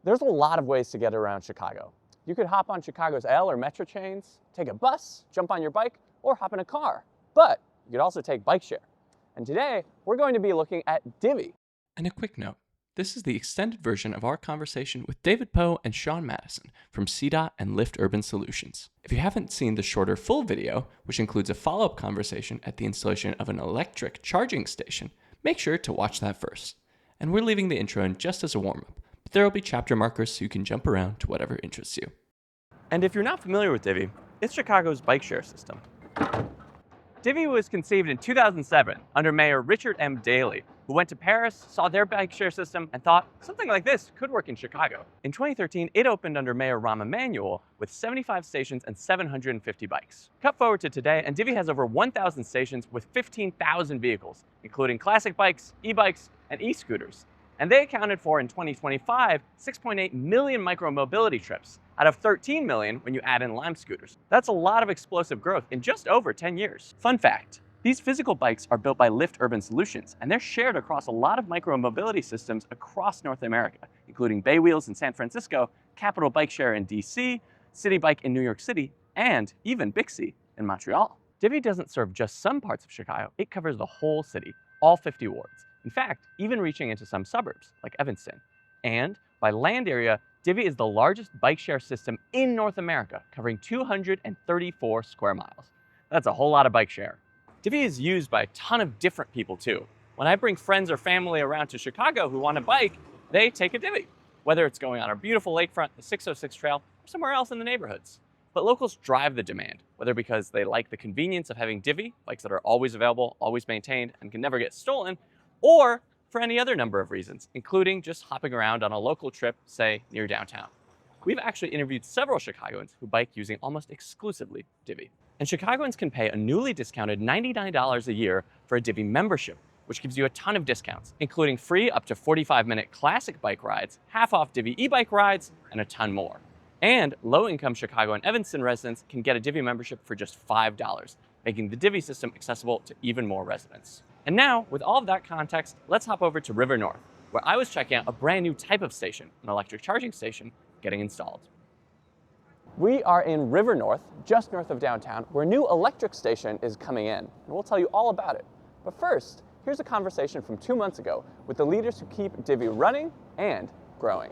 There's a lot of ways to get around Chicago. You could hop on Chicago's L or Metro trains, take a bus, jump on your bike, or hop in a car. But you could also take bike share. And today, we're going to be looking at Divvy. And a quick note, this is the extended version of our conversation with David Poe and Sean Madison from CDOT and Lyft Urban Solutions. If you haven't seen the shorter full video, which includes a follow-up conversation at the installation of an electric charging station, make sure to watch that first. And we're leaving the intro in just as a warm-up, but there will be chapter markers so you can jump around to whatever interests you. And if you're not familiar with Divvy, it's Chicago's bike share system. Divvy was conceived in 2007 under Mayor Richard M. Daley, who went to Paris, saw their bike share system, and thought something like this could work in Chicago. In 2013, it opened under Mayor Rahm Emanuel with 75 stations and 750 bikes. Cut forward to today, and Divvy has over 1,000 stations with 15,000 vehicles, including classic bikes, e-bikes, and e-scooters. And they accounted for, in 2025, 6.8 million micro-mobility trips, out of 13 million when you add in Lime scooters. That's a lot of explosive growth in just over 10 years. Fun fact, these physical bikes are built by Lyft Urban Solutions, and they're shared across a lot of micro-mobility systems across North America, including Bay Wheels in San Francisco, Capital Bike Share in DC, City Bike in New York City, and even Bixi in Montreal. Divvy doesn't serve just some parts of Chicago, it covers the whole city, all 50 wards. In fact, even reaching into some suburbs, like Evanston. And by land area, Divvy is the largest bike share system in North America, covering 234 square miles. That's a whole lot of bike share. Divvy is used by a ton of different people too. When I bring friends or family around to Chicago who want to bike, they take a Divvy, whether it's going on our beautiful lakefront, the 606 trail, or somewhere else in the neighborhoods. But locals drive the demand, whether because they like the convenience of having Divvy, bikes that are always available, always maintained, and can never get stolen, or for any other number of reasons, including just hopping around on a local trip, say, near downtown. We've actually interviewed several Chicagoans who bike using almost exclusively Divvy. And Chicagoans can pay a newly discounted $99 a year for a Divvy membership, which gives you a ton of discounts, including free up to 45-minute classic bike rides, half-off Divvy e-bike rides, and a ton more. And low-income Chicago and Evanston residents can get a Divvy membership for just $5, making the Divvy system accessible to even more residents. And now, with all of that context, let's hop over to River North, where I was checking out a brand new type of station, an electric charging station, getting installed. We are in River North, just north of downtown, where a new electric station is coming in, and we'll tell you all about it. But first, here's a conversation from 2 months ago with the leaders who keep Divvy running and growing.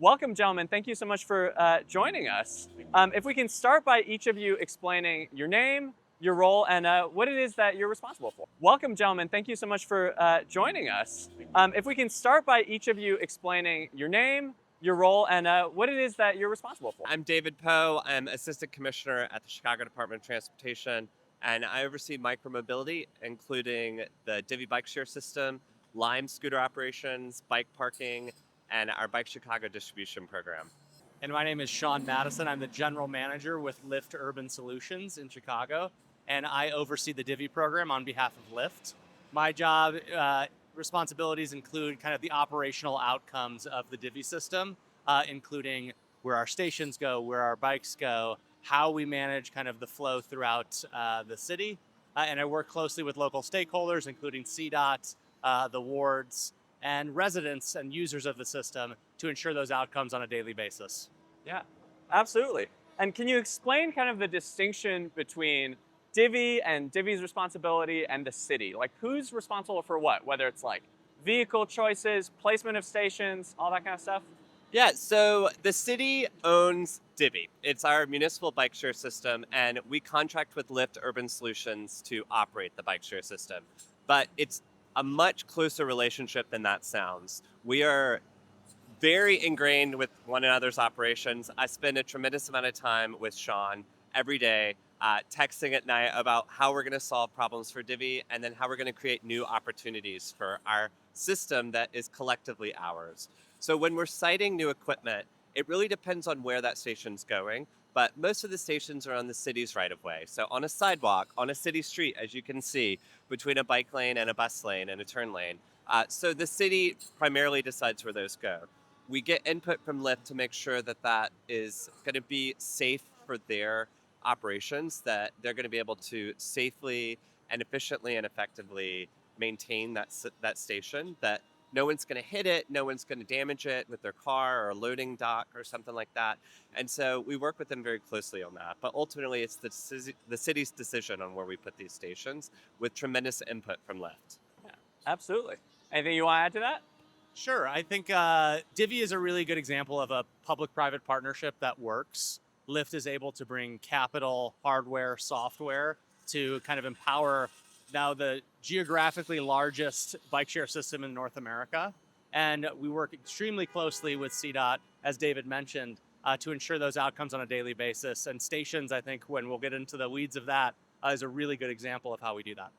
Welcome, gentlemen. Thank you so much for joining us. If we can start by each of you explaining your name, your role, and what it is that you're responsible for. Welcome, gentlemen. Thank you so much for joining us. If we can start by each of you explaining your name, your role, and what it is that you're responsible for. I'm David Poe. I'm Assistant Commissioner at the Chicago Department of Transportation, and I oversee micromobility, including the Divvy bike share system, Lime scooter operations, bike parking, and our Bike Chicago distribution program. And my name is Sean Madison. I'm the General Manager with Lyft Urban Solutions in Chicago, and I oversee the Divvy program on behalf of Lyft. My job responsibilities include kind of the operational outcomes of the Divvy system, including where our stations go, where our bikes go, how we manage kind of the flow throughout the city. And I work closely with local stakeholders, including CDOT, the wards, and residents and users of the system to ensure those outcomes on a daily basis. Yeah, absolutely. And can you explain kind of the distinction between Divvy and Divvy's responsibility and the city? Like, who's responsible for what? Whether it's like vehicle choices, placement of stations, all that kind of stuff? Yeah, so the city owns Divvy. It's our municipal bike share system, and we contract with Lyft Urban Solutions to operate the bike share system. But it's a much closer relationship than that sounds. We are very ingrained with one another's operations. I spend a tremendous amount of time with Sean every day, texting at night about how we're going to solve problems for Divvy and then how we're going to create new opportunities for our system that is collectively ours. So when we're siting new equipment, it really depends on where that station's going, but most of the stations are on the city's right-of-way. So on a sidewalk, on a city street, as you can see, between a bike lane and a bus lane and a turn lane. So the city primarily decides where those go. We get input from Lyft to make sure that that is going to be safe for their operations, that they're going to be able to safely and efficiently and effectively maintain that station, that No one's going to hit it. No one's going to damage it with their car or a loading dock or something like that. And so we work with them very closely on that. But ultimately, it's the city's decision on where we put these stations with tremendous input from Lyft. Yeah, absolutely. Anything you want to add to that? Sure. I think Divvy is a really good example of a public-private partnership that works. Lyft is able to bring capital, hardware, software to kind of empower now the geographically largest bike share system in North America. And we work extremely closely with CDOT, as David mentioned, to ensure those outcomes on a daily basis. And stations, I think, when we'll get into the weeds of that, is a really good example of how we do that.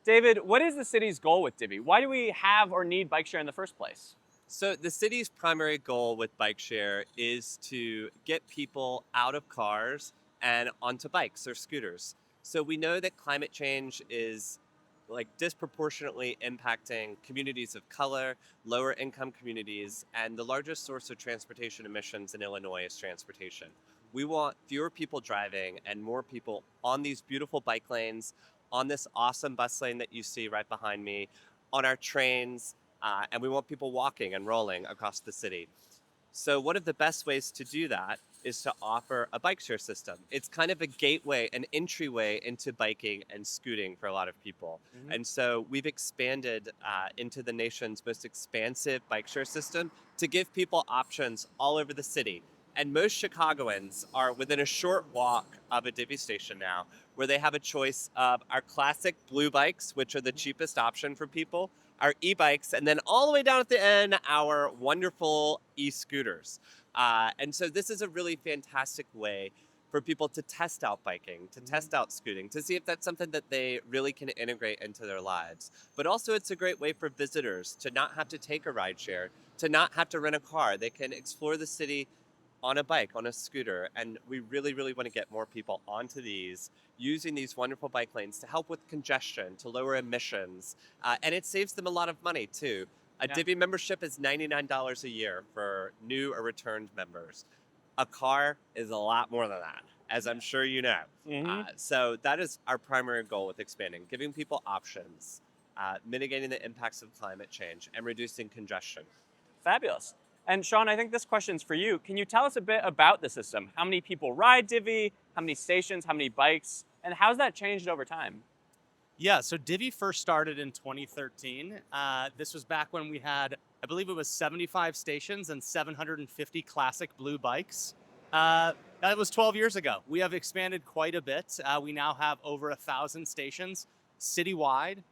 David, what is the city's goal with Divvy? Why do we have or need bike share in the first place? So the city's primary goal with bike share is to get people out of cars and onto bikes or scooters. So we know that climate change is like disproportionately impacting communities of color, lower income communities, and the largest source of transportation emissions in Illinois is transportation. We want fewer people driving and more people on these beautiful bike lanes, on this awesome bus lane that you see right behind me, on our trains, and we want people walking and rolling across the city. So one of the best ways to do that is to offer a bike share system. It's kind of a gateway, an entryway into biking and scooting for a lot of people. Mm-hmm. And so we've expanded into the nation's most expansive bike share system to give people options all over the city. And most Chicagoans are within a short walk of a Divvy station now, where they have a choice of our classic blue bikes, which are the cheapest option for people, our e-bikes, and then all the way down at the end, our wonderful e-scooters. And so this is a really fantastic way for people to test out biking, to test out scooting, to see if that's something that they really can integrate into their lives. But also it's a great way for visitors to not have to take a ride share, to not have to rent a car. They can explore the city on a bike, on a scooter, and we really, really want to get more people onto these, using these wonderful bike lanes to help with congestion, to lower emissions, and it saves them a lot of money too. A Yeah. Divvy membership is $99 a year for new or returned members. A car is a lot more than that, as I'm sure you know. Mm-hmm. So that is our primary goal with expanding, giving people options, mitigating the impacts of climate change, and reducing congestion. Fabulous. And Sean, I think this question's for you. Can you tell us a bit about the system? How many people ride Divvy? How many stations? How many bikes? And how's that changed over time? Yeah, so Divvy first started in 2013. This was back when we had, I believe it was 75 stations and 750 classic blue bikes. That was 12 years ago. We have expanded quite a bit. We now have over 1,000 stations citywide.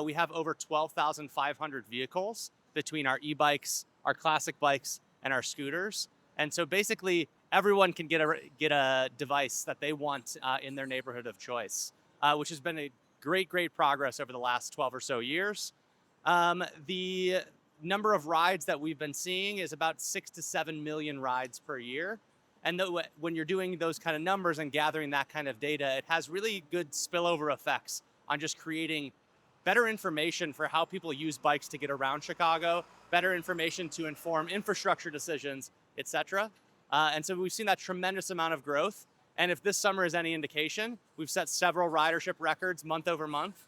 We have over 12,500 vehicles between our e-bikes, our classic bikes, and our scooters. And so basically, everyone can get a device that they want in their neighborhood of choice, which has been a great progress over the last 12 or so years. The number of rides that we've been seeing is about 6 to 7 million rides per year. And when you're doing those kind of numbers and gathering that kind of data, it has really good spillover effects on just creating better information for how people use bikes to get around Chicago, better information to inform infrastructure decisions, etc. And so we've seen that tremendous amount of growth. And if this summer is any indication, we've set several ridership records month over month.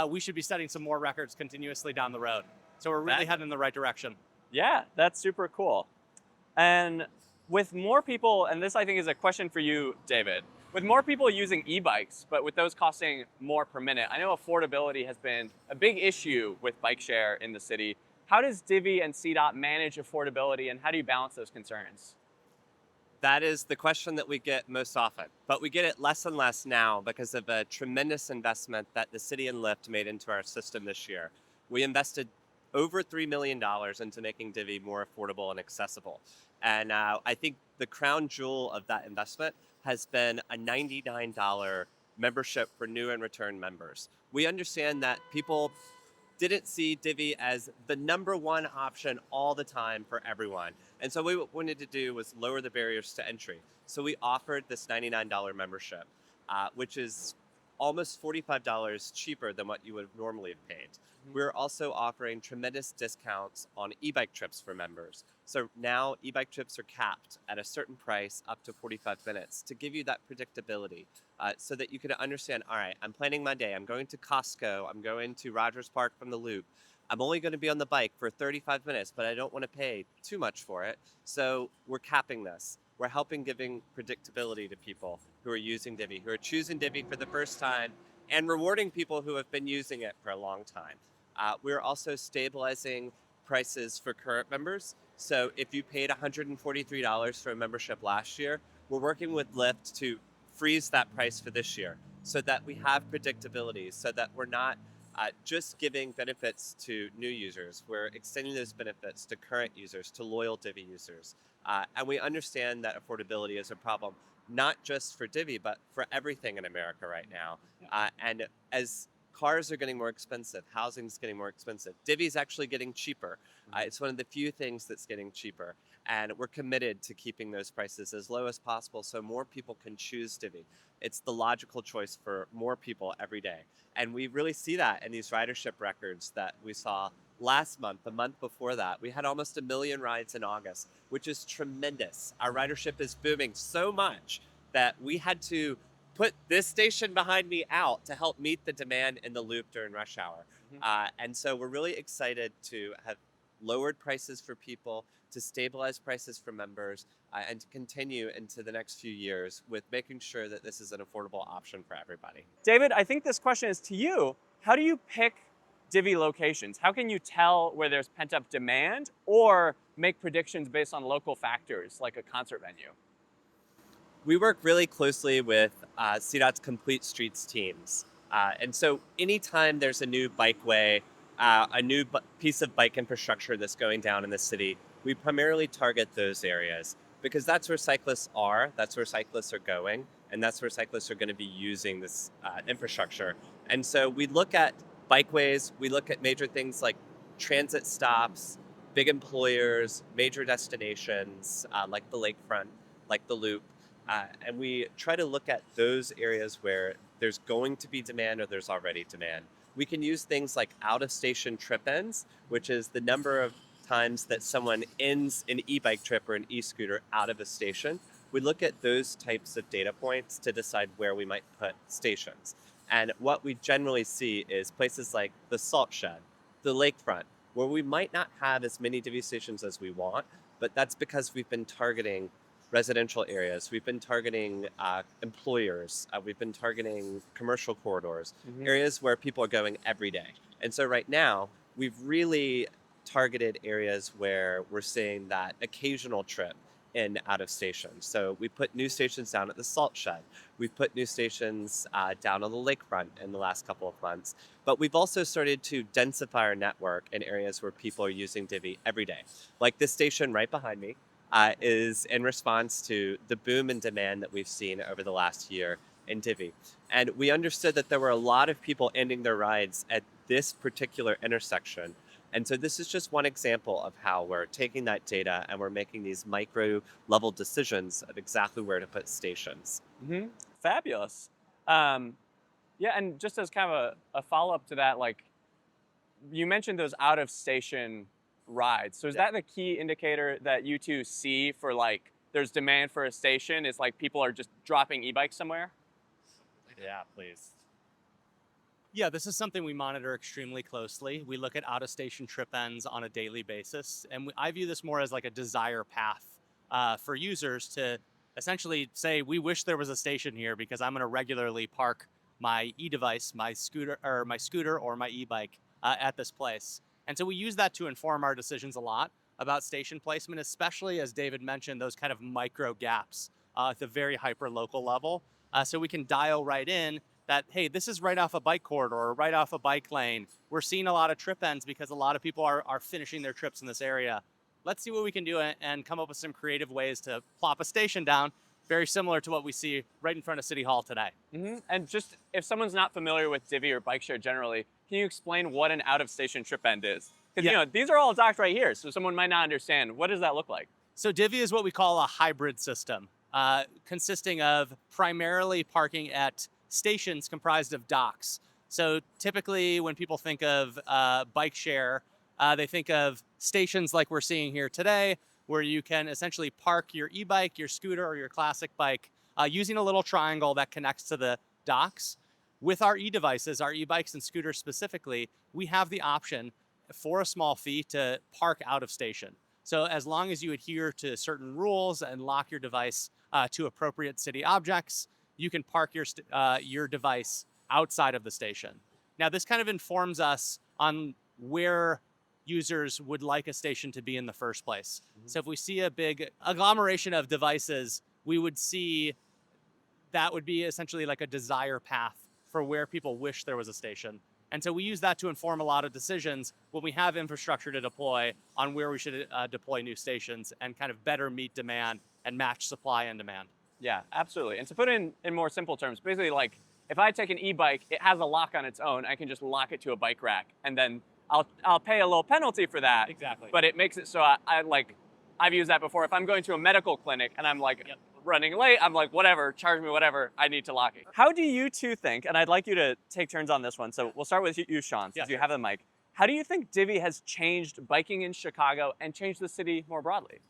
We should be setting some more records continuously down the road. So we're really heading in the right direction. Yeah, that's super cool. And with more people, and this I think is a question for you, David, with more people using e-bikes, but with those costing more per minute, I know affordability has been a big issue with bike share in the city. How does Divvy and CDOT manage affordability, and how do you balance those concerns? That is the question that we get most often, but we get it less and less now because of a tremendous investment that the city and Lyft made into our system this year. We invested over $3 million into making Divvy more affordable and accessible. And I think the crown jewel of that investment has been a $99 membership for new and return members. We understand that people didn't see Divvy as the number one option all the time for everyone. And so what we wanted to do was lower the barriers to entry. So we offered this $99 membership, which is almost $45 cheaper than what you would normally have paid. We're also offering tremendous discounts on e-bike trips for members. So now e-bike trips are capped at a certain price up to 45 minutes to give you that predictability so that you can understand, all right, I'm planning my day. I'm going to Costco. I'm going to Rogers Park from the Loop. I'm only going to be on the bike for 35 minutes, but I don't want to pay too much for it. So we're capping this. We're giving predictability to people who are using Divvy, who are choosing Divvy for the first time, and rewarding people who have been using it for a long time. We're also stabilizing prices for current members. So if you paid $143 for a membership last year, we're working with Lyft to freeze that price for this year so that we have predictability, so that we're not just giving benefits to new users. We're extending those benefits to current users, to loyal Divvy users. And we understand that affordability is a problem, not just for Divvy, but for everything in America right now. And as cars are getting more expensive, housing is getting more expensive, Divvy is actually getting cheaper. It's one of the few things that's getting cheaper. And we're committed to keeping those prices as low as possible so more people can choose Divvy. It's the logical choice for more people every day. And we really see that in these ridership records that we saw last month, the month before that. We had almost 1 million rides in August, which is tremendous. Our ridership is booming so much that we had to put this station behind me out to help meet the demand in the loop during rush hour. And so we're really excited to have lowered prices for people, to stabilize prices for members, and to continue into the next few years with making sure that this is an affordable option for everybody. David, I think this question is to you. How do you pick Divvy locations? How can you tell where there's pent-up demand or make predictions based on local factors like a concert venue? We work really closely with CDOT's Complete Streets teams. And so anytime there's a new bikeway, a new piece of bike infrastructure that's going down in the city, we primarily target those areas because that's where cyclists are, that's where cyclists are going, and that's where cyclists are going to be using this infrastructure. And so we look at bikeways, we look at major things like transit stops, big employers, major destinations like the lakefront, like the loop. And we try to look at those areas where there's going to be demand or there's already demand. We can use things like out-of-station trip ends, which is the number of times that someone ends an e-bike trip or an e-scooter out of a station. We look at those types of data points to decide where we might put stations. And what we generally see is places like the Salt Shed, the lakefront, where we might not have as many Divvy stations as we want, but that's because we've been targeting residential areas. We've been targeting employers. We've been targeting commercial corridors, areas where people are going every day. And so right now, we've really targeted areas where we're seeing that occasional trip in out of station. So we put new stations down at the Salt Shed. We've put new stations down on the lakefront in the last couple of months. But we've also started to densify our network in areas where people are using Divvy every day. Like this station right behind me, is in response to the boom in demand that we've seen over the last year in Divvy. And we understood that there were a lot of people ending their rides at this particular intersection. And so this is just one example of how we're taking that data and we're making these micro level decisions of exactly where to put stations. Fabulous. Yeah, and just as kind of a follow-up to that, like you mentioned those out of station rides. So is that the key indicator that you two see for like there's demand for a station is like people are just dropping e-bikes somewhere? Yeah, please. Yeah, this is something we monitor extremely closely. We look at out-of-station trip ends on a daily basis, and I view this more as like a desire path for users to essentially say, we wish there was a station here because I'm going to regularly park my e-device, my scooter or my e-bike at this place. And so we use that to inform our decisions a lot about station placement, especially as David mentioned, those kind of micro gaps at the very hyper local level. So we can dial right in that, hey, this is right off a bike corridor or right off a bike lane. We're seeing a lot of trip ends because a lot of people are finishing their trips in this area. Let's see what we can do and come up with some creative ways to plop a station down, very similar to what we see right in front of City Hall today. And just if someone's not familiar with Divvy or bike share generally, can you explain what an out-of-station trip end is? Because you know these are all docked right here, so someone might not understand. What does that look like? So Divvy is what we call a hybrid system, consisting of primarily parking at stations comprised of docks. So typically when people think of bike share, they think of stations like we're seeing here today, where you can essentially park your e-bike, your scooter, or your classic bike using a little triangle that connects to the docks. With our e-devices, our e-bikes and scooters specifically, we have the option for a small fee to park out of station. So as long as you adhere to certain rules and lock your device to appropriate city objects, you can park your device outside of the station. Now, this kind of informs us on where users would like a station to be in the first place. So if we see a big agglomeration of devices, we would see that would be essentially like a desire path for where people wish there was a station. And so we use that to inform a lot of decisions when we have infrastructure to deploy on where we should deploy new stations and kind of better meet demand and match supply and demand. Yeah, absolutely. And to put it in more simple terms, basically like if I take an e-bike, it has a lock on its own. I can just lock it to a bike rack, and then I'll pay a little penalty for that. Exactly. But it makes it so I've used that before. If I'm going to a medical clinic and I'm like running late, I'm like, whatever, charge me whatever, I need to lock it. How do you two think, and I'd like you to take turns on this one, so we'll start with you, Sean, since you have the mic. How do you think Divvy has changed biking in Chicago and changed the city more broadly?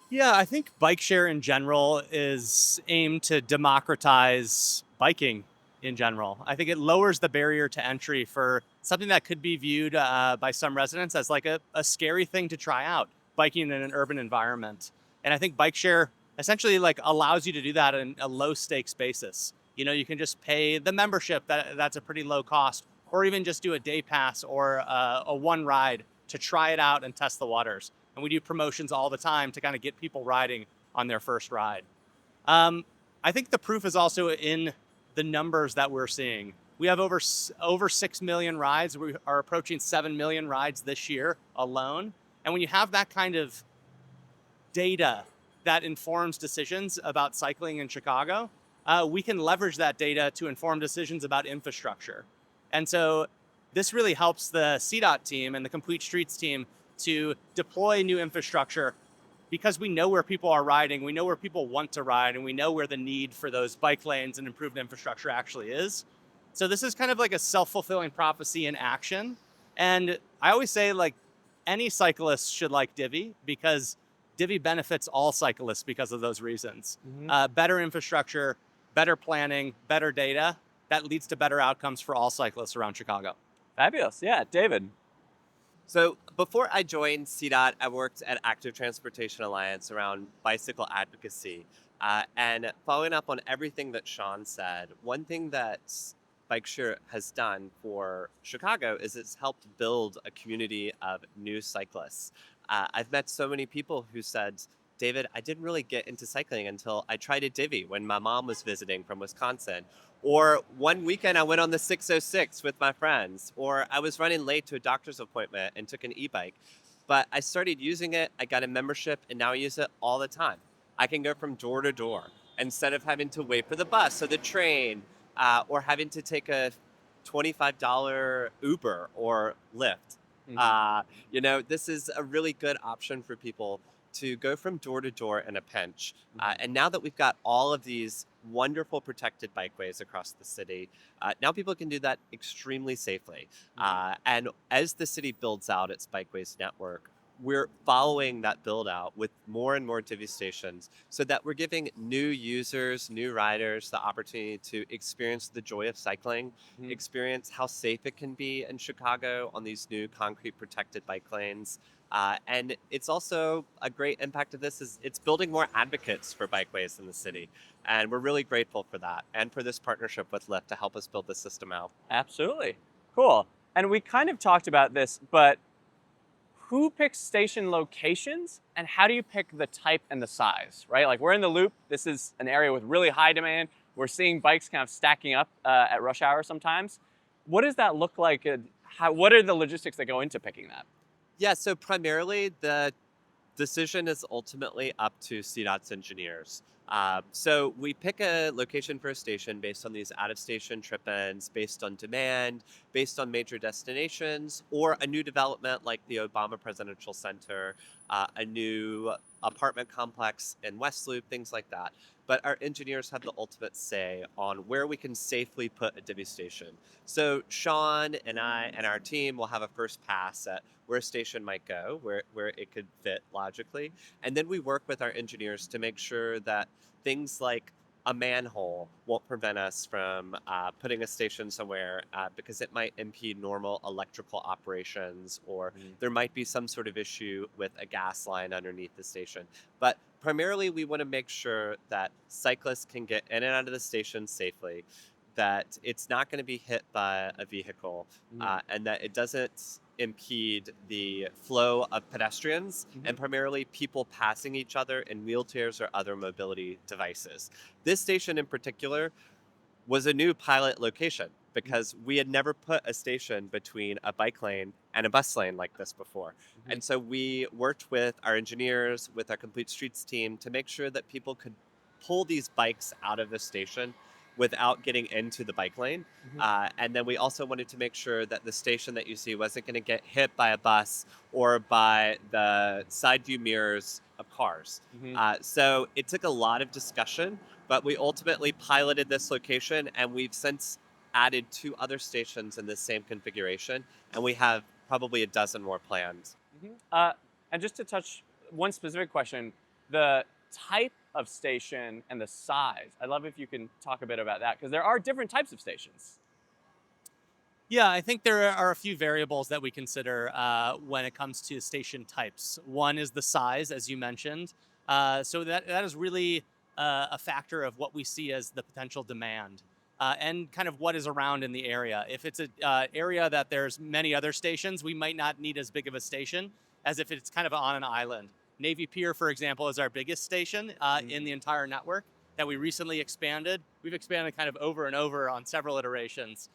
Yeah, I think bike share in general is aimed to democratize biking in general. I think it lowers the barrier to entry for something that could be viewed by some residents as like a scary thing to try out, biking in an urban environment. And I think bike share essentially like allows you to do that in a low stakes basis. You know, you can just pay the membership, that's a pretty low cost, or even just do a day pass or a one ride to try it out and test the waters. And we do promotions all the time to kind of get people riding on their first ride. I think the proof is also in the numbers that we're seeing. We have over 6 million rides. We are approaching 7 million rides this year alone. And when you have that kind of data that informs decisions about cycling in Chicago, we can leverage that data to inform decisions about infrastructure. And so this really helps the CDOT team and the Complete Streets team to deploy new infrastructure because we know where people are riding, we know where people want to ride, and we know where the need for those bike lanes and improved infrastructure actually is. So this is kind of like a self-fulfilling prophecy in action. And I always say, like, any cyclist should like Divvy because Divvy benefits all cyclists because of those reasons. Better infrastructure, better planning, better data, that leads to better outcomes for all cyclists around Chicago. Fabulous. Yeah, David. So before I joined CDOT, I worked at Active Transportation Alliance around bicycle advocacy. And following up on everything that Sean said, one thing that BikeShare has done for Chicago is it's helped build a community of new cyclists. I've met so many people who said, David, I didn't really get into cycling until I tried a Divvy when my mom was visiting from Wisconsin. Or one weekend I went on the 606 with my friends. Or I was running late to a doctor's appointment and took an e-bike. But I started using it, I got a membership, and now I use it all the time. I can go from door to door instead of having to wait for the bus or the train or having to take a $25 Uber or Lyft. This is a really good option for people to go from door to door in a pinch. And now that we've got all of these wonderful protected bikeways across the city, now people can do that extremely safely. And as the city builds out its bikeways network, we're following that build out with more and more Divvy stations so that we're giving new users, new riders the opportunity to experience the joy of cycling, experience how safe it can be in Chicago on these new concrete protected bike lanes. And it's also a great impact of this is it's building more advocates for bikeways in the city. And we're really grateful for that and for this partnership with Lyft to help us build the system out. Absolutely. Cool. And we kind of talked about this, but who picks station locations and how do you pick the type and the size, right? Like we're in the Loop. This is an area with really high demand. We're seeing bikes kind of stacking up at rush hour sometimes. What does that look like? What are the logistics that go into picking that? Yeah, so primarily the decision is ultimately up to CDOT's engineers. So we pick a location for a station based on these out-of-station trip-ins, based on demand, based on major destinations, or a new development like the Obama Presidential Center, a new apartment complex in West Loop, things like that. But our engineers have the ultimate say on where we can safely put a Divvy station. So Sean and I and our team will have a first pass at where a station might go, where it could fit logically. And then we work with our engineers to make sure that things like a manhole won't prevent us from putting a station somewhere because it might impede normal electrical operations, or there might be some sort of issue with a gas line underneath the station. But primarily, we want to make sure that cyclists can get in and out of the station safely, that it's not going to be hit by a vehicle, and that it doesn't impede the flow of pedestrians and primarily people passing each other in wheelchairs or other mobility devices. This station in particular was a new pilot location because we had never put a station between a bike lane and a bus lane like this before. And so we worked with our engineers, with our Complete Streets team to make sure that people could pull these bikes out of the station without getting into the bike lane. And then we also wanted to make sure that the station that you see wasn't going to get hit by a bus or by the side view mirrors of cars. So it took a lot of discussion, but we ultimately piloted this location, and we've since added 2 other stations in the same configuration, and we have probably a dozen more planned. And just to touch one specific question, the type of station and the size, I'd love if you can talk a bit about that, because there are different types of stations. Yeah, I think there are a few variables that we consider when it comes to station types. One is the size, as you mentioned. So that is really a factor of what we see as the potential demand and kind of what is around in the area. If it's an area that there's many other stations, we might not need as big of a station as if it's kind of on an island. Navy Pier, for example, is our biggest station in the entire network that we recently expanded. We've expanded kind of over and over on several iterations.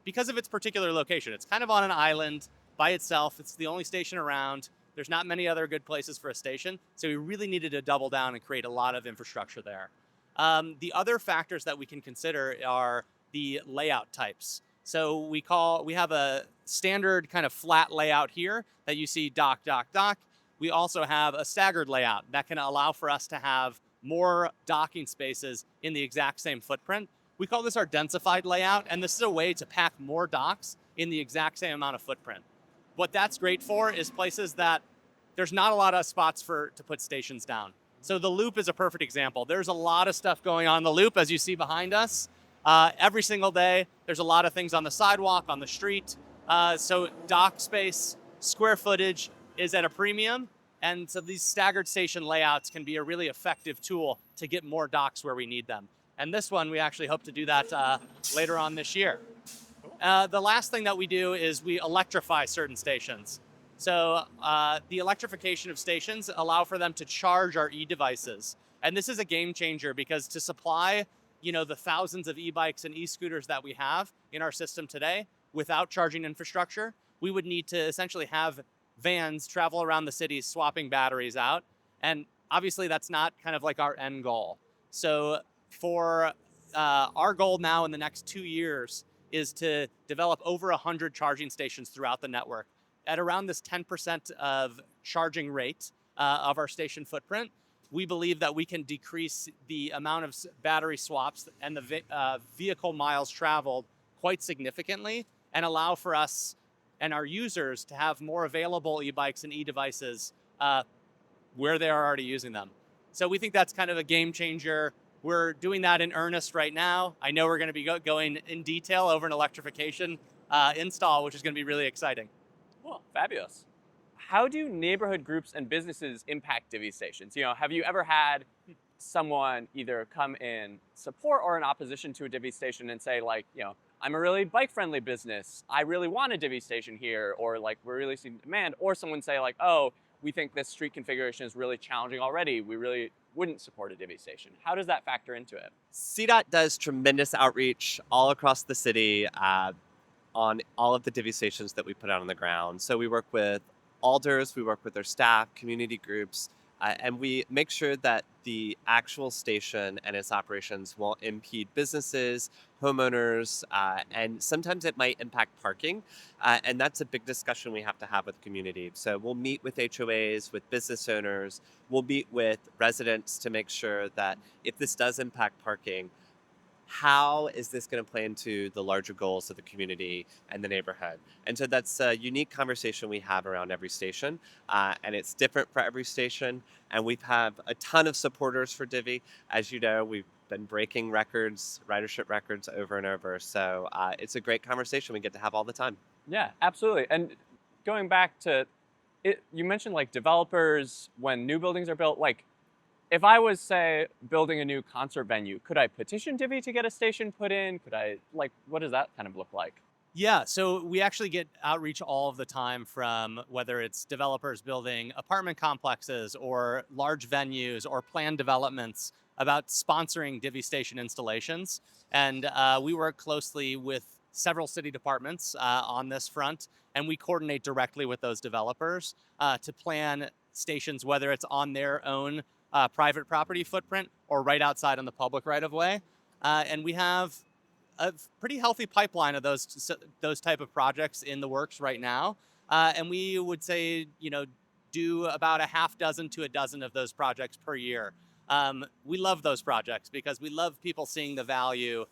Because of its particular location. It's kind of on an island by itself. It's the only station around. There's not many other good places for a station. So we really needed to double down and create a lot of infrastructure there. The other factors that we can consider are the layout types. So we have a standard kind of flat layout here that you see dock, dock, dock. We also have a staggered layout that can allow for us to have more docking spaces in the exact same footprint. We call this our densified layout, and this is a way to pack more docks in the exact same amount of footprint. What that's great for is places that there's not a lot of spots to put stations down. So the Loop is a perfect example. There's a lot of stuff going on in the Loop, as you see behind us. Every single day, there's a lot of things on the sidewalk, on the street. So dock space, square footage is at a premium. And so these staggered station layouts can be a really effective tool to get more docks where we need them. And this one, we actually hope to do that later on this year. The last thing that we do is we electrify certain stations. So the electrification of stations allow for them to charge our e-devices. And this is a game changer because to supply, the thousands of e-bikes and e-scooters that we have in our system today without charging infrastructure, we would need to essentially have vans travel around the city swapping batteries out. And obviously that's not kind of like our end goal. So for our goal now in the next 2 years is to develop over 100 charging stations throughout the network at around this 10% of charging rate of our station footprint. We believe that we can decrease the amount of battery swaps and the vehicle miles traveled quite significantly and allow for us and our users to have more available e-bikes and e-devices where they are already using them. So we think that's kind of a game changer. We're doing that in earnest right now. I know we're going to be going in detail over an electrification install, which is going to be really exciting. Cool, fabulous. How do neighborhood groups and businesses impact Divvy stations? Have you ever had someone either come in support or in opposition to a Divvy station and say, I'm a really bike-friendly business. I really want a Divvy station here, or we're really seeing demand, or someone say oh, we think this street configuration is really challenging already. We really wouldn't support a Divvy station. How does that factor into it? CDOT does tremendous outreach all across the city on all of the Divvy stations that we put out on the ground. So we work with alders, we work with their staff, community groups, and we make sure that the actual station and its operations won't impede businesses, homeowners, and sometimes it might impact parking. And that's a big discussion we have to have with the community. So we'll meet with HOAs, with business owners, we'll meet with residents to make sure that if this does impact parking, how is this going to play into the larger goals of the community and the neighborhood? And so that's a unique conversation we have around every station, and it's different for every station. And we've had a ton of supporters for Divvy. As you know, we've been breaking records, ridership records over and over. So it's a great conversation we get to have all the time. Yeah, absolutely. And going back to it, you mentioned like developers when new buildings are built. Like, if I was, say, building a new concert venue, could I petition Divvy to get a station put in? Could I, like, what does that kind of look like? Yeah, so we actually get outreach all of the time from whether it's developers building apartment complexes or large venues or planned developments about sponsoring Divvy station installations. And we work closely with several city departments on this front, and we coordinate directly with those developers to plan stations, whether it's on their own private property footprint or right outside on the public right of way. And we have a pretty healthy pipeline of those type of projects in the works right now, and we would say do about a half dozen to a dozen of those projects per year. We love those projects because we love people seeing the value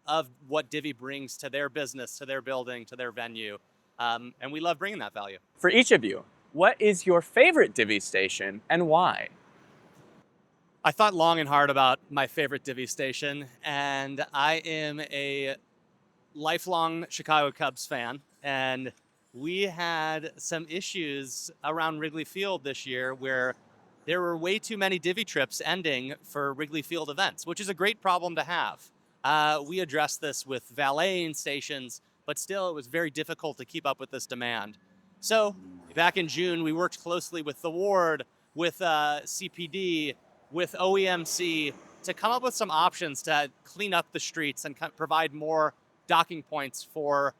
of what Divvy brings to their business, to their building, to their venue, and we love bringing that value. For each of you, what is your favorite Divvy station and why? I thought long and hard about my favorite Divvy station, and I am a lifelong Chicago Cubs fan, and we had some issues around Wrigley Field this year where there were way too many Divvy trips ending for Wrigley Field events, which is a great problem to have. We addressed this with valeting stations, but still it was very difficult to keep up with this demand. So back in June, we worked closely with the ward, with CPD, with OEMC to come up with some options to clean up the streets and provide more docking points for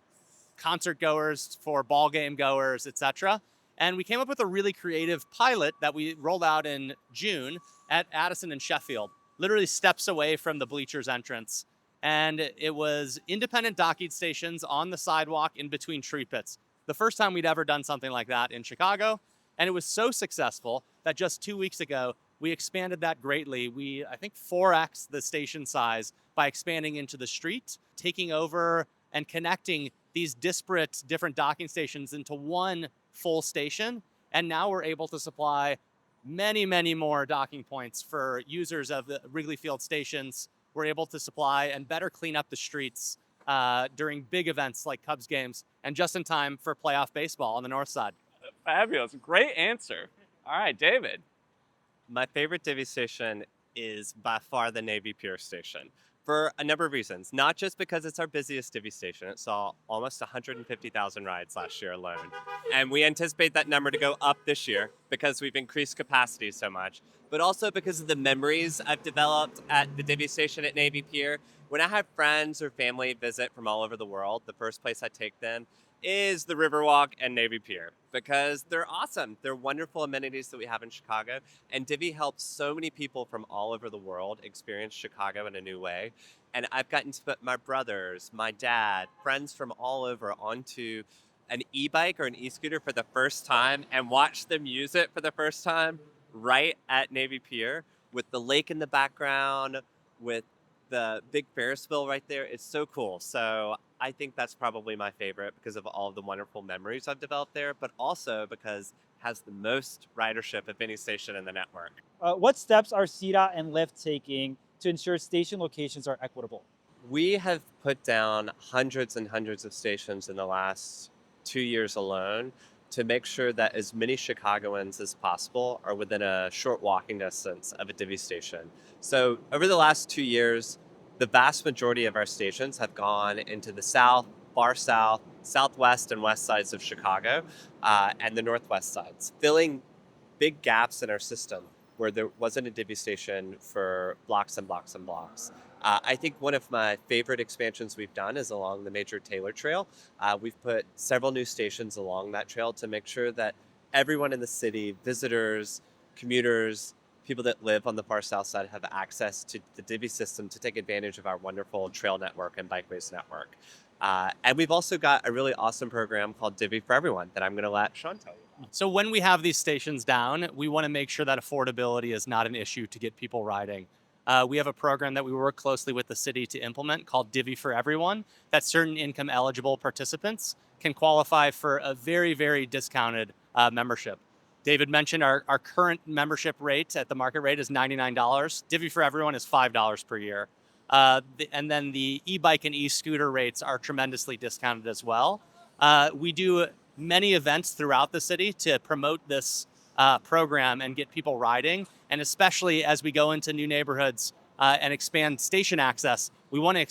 concert goers, for ball game goers, etc. And we came up with a really creative pilot that we rolled out in June at Addison and Sheffield, literally steps away from the bleachers entrance. And it was independent docking stations on the sidewalk in between tree pits. The first time we'd ever done something like that in Chicago. And it was so successful that just 2 weeks ago, we expanded that greatly. We, I think, 4x the station size by expanding into the street, taking over and connecting these disparate different docking stations into one full station. And now we're able to supply many, many more docking points for users of the Wrigley Field stations. We're able to supply and better clean up the streets during big events like Cubs games and just in time for playoff baseball on the north side. Fabulous. Great answer. All right, David. My favorite Divvy station is by far the Navy Pier station for a number of reasons. Not just because it's our busiest Divvy station. It saw almost 150,000 rides last year alone. And we anticipate that number to go up this year because we've increased capacity so much. But also because of the memories I've developed at the Divvy station at Navy Pier. When I have friends or family visit from all over the world, the first place I take them is the Riverwalk and Navy Pier because they're awesome. They're wonderful amenities that we have in Chicago. And Divvy helps so many people from all over the world experience Chicago in a new way. And I've gotten to put my brothers, my dad, friends from all over onto an e-bike or an e-scooter for the first time and watch them use it for the first time right at Navy Pier with the lake in the background, with the big Ferris wheel right there. It's so cool. So I think that's probably my favorite because of all of the wonderful memories I've developed there, but also because it has the most ridership of any station in the network. What steps are CDOT and Lyft taking to ensure station locations are equitable? We have put down hundreds and hundreds of stations in the last 2 years alone to make sure that as many Chicagoans as possible are within a short walking distance of a Divvy station. So over the last 2 years, the vast majority of our stations have gone into the south, far south, southwest, and west sides of Chicago, and the northwest sides, filling big gaps in our system where there wasn't a Divvy station for blocks and blocks and blocks. I think one of my favorite expansions we've done is along the Major Taylor Trail. We've put several new stations along that trail to make sure that everyone in the city, visitors, commuters, people that live on the far south side have access to the Divvy system to take advantage of our wonderful trail network and bikeways network. And we've also got a really awesome program called Divvy for Everyone that I'm going to let Sean tell you. So when we have these stations down, we want to make sure that affordability is not an issue to get people riding. We have a program that we work closely with the city to implement called Divvy for Everyone, that certain income eligible participants can qualify for a very, very discounted membership. David mentioned our current membership rate at the market rate is $99. Divvy for Everyone is $5 per year. And then the e-bike and e-scooter rates are tremendously discounted as well. We do many events throughout the city to promote this program and get people riding. And especially as we go into new neighborhoods and expand station access, we want to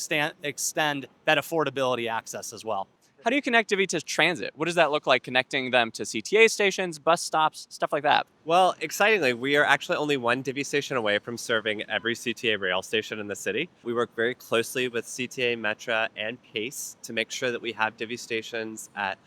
extend that affordability access as well. How do you connect Divvy to transit? What does that look like, connecting them to CTA stations, bus stops, stuff like that? Well, excitingly, we are actually only one Divvy station away from serving every CTA rail station in the city. We work very closely with CTA, Metra, and Pace to make sure that we have Divvy stations at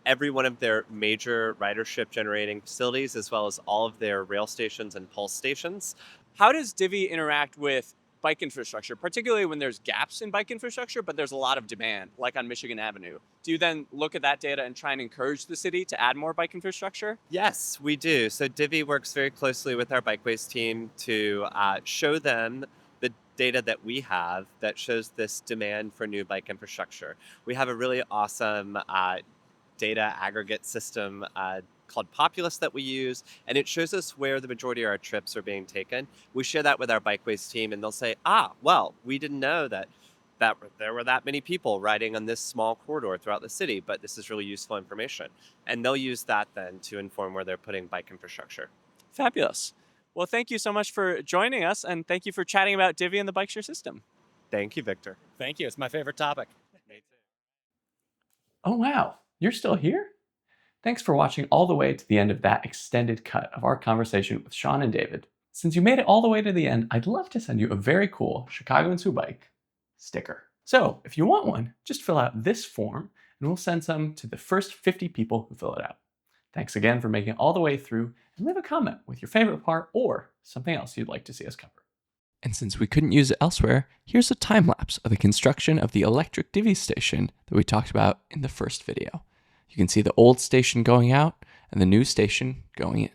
every one of their major ridership generating facilities, as well as all of their rail stations and pulse stations. How does Divvy interact with bike infrastructure, particularly when there's gaps in bike infrastructure, but there's a lot of demand, like on Michigan Avenue? Do you then look at that data and try and encourage the city to add more bike infrastructure? Yes, we do. So Divvy works very closely with our bikeways team to show them the data that we have that shows this demand for new bike infrastructure. We have a really awesome data aggregate system called Populous that we use, and it shows us where the majority of our trips are being taken. We share that with our bikeways team, and they'll say, well, we didn't know that there were that many people riding on this small corridor throughout the city, but this is really useful information. And they'll use that then to inform where they're putting bike infrastructure. Fabulous. Well, thank you so much for joining us, and thank you for chatting about Divvy and the bike share system. Thank you, Victor. Thank you. It's my favorite topic. Me too. Oh, wow. You're still here? Thanks for watching all the way to the end of that extended cut of our conversation with Sean and David. Since you made it all the way to the end, I'd love to send you a very cool Chicagoans Who Bike sticker. So if you want one, just fill out this form and we'll send some to the first 50 people who fill it out. Thanks again for making it all the way through, and leave a comment with your favorite part or something else you'd like to see us cover. And since we couldn't use it elsewhere, here's a time lapse of the construction of the electric Divvy station that we talked about in the first video. You can see the old station going out and the new station going in.